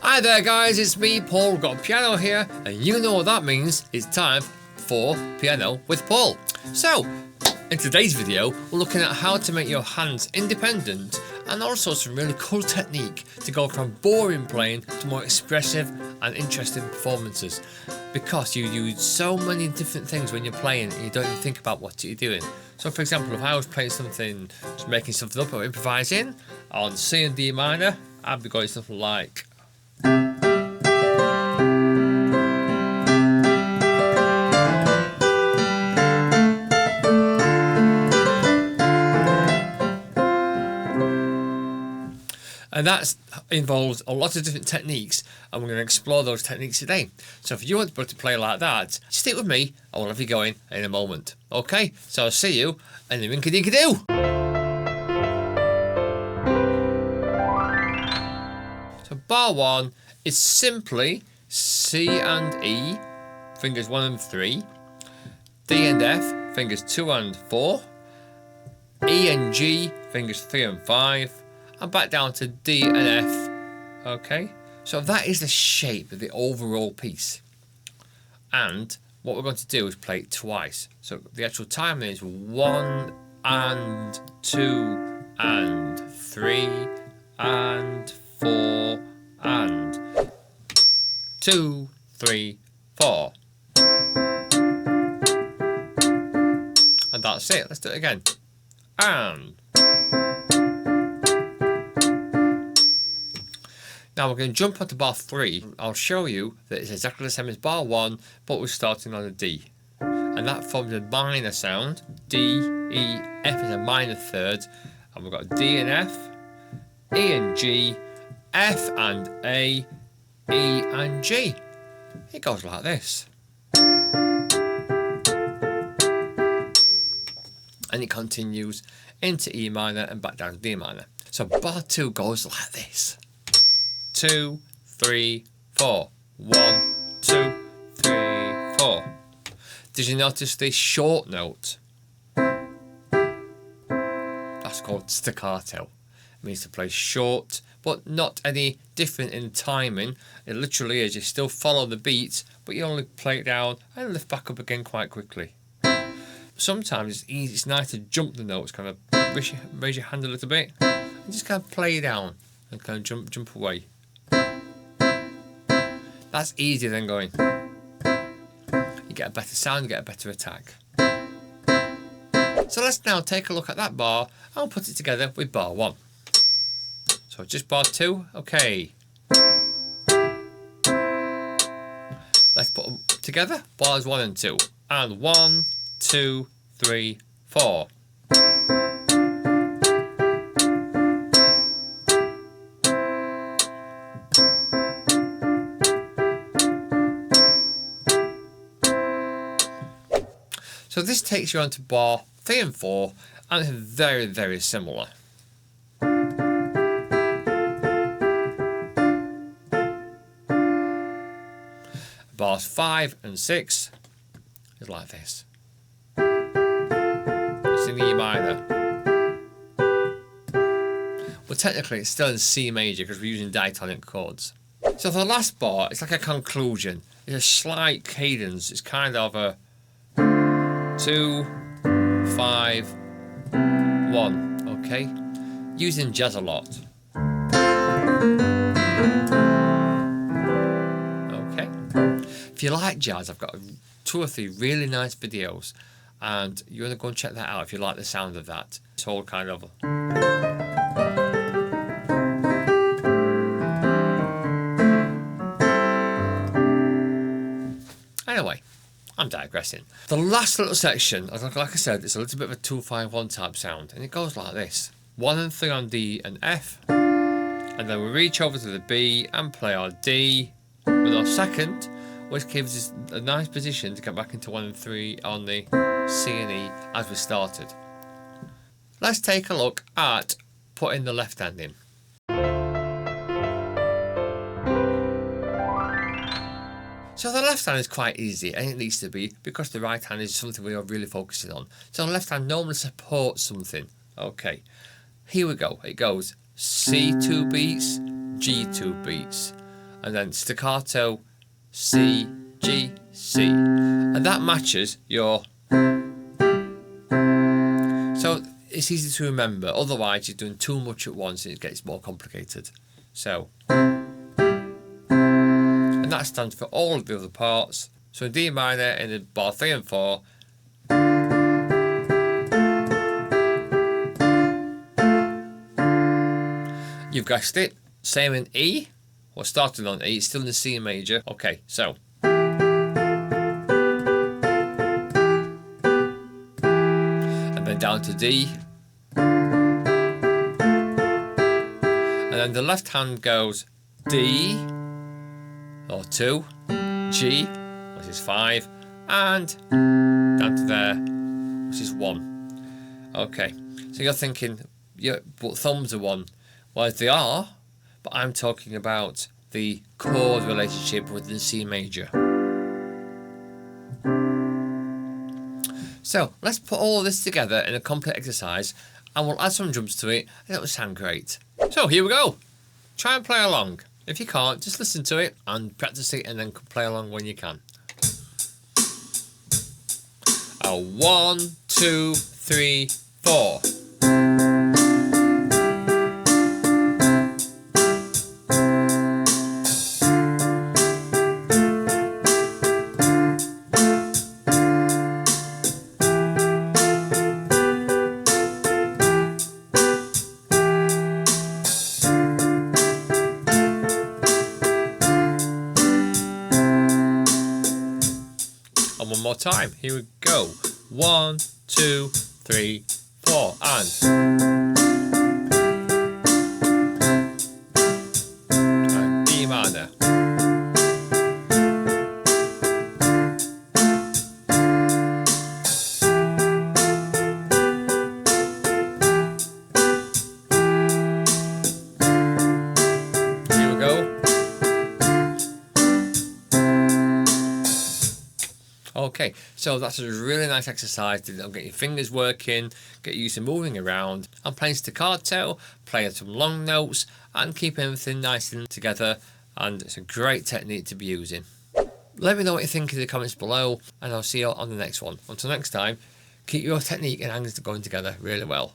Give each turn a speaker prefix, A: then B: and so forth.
A: Hi there guys, it's me Paul, got a piano here, and you know what that means, it's time for Piano with Paul. So, in today's video, we're looking at how to make your hands independent and also some really cool technique to go from boring playing to more expressive and interesting performances. Because you use so many different things when you're playing and you don't even think about what you're doing. So for example, if I was playing something, just making something up or improvising on C and D minor, I'd be going something like... And that involves a lot of different techniques, and we're going to explore those techniques today. So if you want to play like that, stick with me, and we'll have you going in a moment. Okay, so I'll see you in the rinky-dinky-doo. So bar 1 is simply C and E, fingers 1 and 3, D and F, fingers 2 and 4, E and G, fingers 3 and 5, and back down to D and F. Okay, so that is the shape of the overall piece, and what we're going to do is play it twice. So the actual timing is 1 and 2 and 3 and 4 and 2, 3, 4, and that's it. Let's do it again. And now we're going to jump onto bar 3. I'll show you that it's exactly the same as bar 1, but we're starting on a D. And that forms a minor sound. D, E, F is a minor third. And we've got D and F, E and G, F and A, E and G. It goes like this. And it continues into E minor and back down to D minor. So bar 2 goes like this. 2, 3, 4. 1, 2, 3, 4. Did you notice the short note? That's called staccato. It means to play short, but not any different in timing. It literally is. You still follow the beat, but you only play it down and lift back up again quite quickly. Sometimes it's easy. It's nice to jump the notes, kind of raise your hand a little bit, and just kind of play down and kind of jump away. That's easier than going. You get a better sound, you get a better attack. So let's now take a look at that bar and we'll put it together with bar 1. So just bar 2, okay. Let's put them together, bars 1 and 2. And 1, 2, 3, 4. So this takes you on to bar 3 and 4, and it's very, very similar. Bars 5 and 6 is like this. It's in E minor. Well, technically it's still in C major because we're using diatonic chords. So for the last bar, it's like a conclusion. It's a slight cadence. It's kind of a 2, 5, 1, okay? Using jazz a lot. Okay? If you like jazz, I've got 2 or 3 really nice videos, and you want to go and check that out if you like the sound of that. It's all kind of... Anyway, I'm digressing. The last little section, like I said, it's a little bit of a 2-5-1 type sound, and it goes like this. 1 and 3 on D and F, and then we reach over to the B and play our D with our second, which gives us a nice position to get back into 1 and 3 on the C and E as we started. Let's take a look at putting the left hand in. So the left hand is quite easy, and it needs to be, because the right hand is something we are really focusing on. So the left hand normally supports something. Okay, here we go. It goes C 2 beats, G 2 beats. and then staccato C, G, C. And that matches your... So it's easy to remember, otherwise you're doing too much at once and it gets more complicated. So, and that stands for all of the other parts. So in D minor in the bar 3 and 4, you've guessed it, same in E, or starting on E, it's still in the C major. Okay, so. And then down to D. And then the left hand goes D, or 2, G, which is 5, and down to there, which is 1. Okay, so you're thinking, yeah, but thumbs are 1. Well, they are, but I'm talking about the chord relationship within C major. So let's put all of this together in a complete exercise, and we'll add some drums to it, and it'll sound great. So here we go. Try and play along. If you can't, just listen to it and practice it, and then play along when you can. 1, 2, 3, 4. And one more time. Here we go. 1, 2, 3, 4, and D minor. Here we go. Okay, so that's a really nice exercise to get your fingers working, get used to moving around and playing staccato, playing some long notes and keep everything nice and together, and it's a great technique to be using. Let me know what you think in the comments below, and I'll see you on the next one. Until next time, keep your technique and hands going together really well.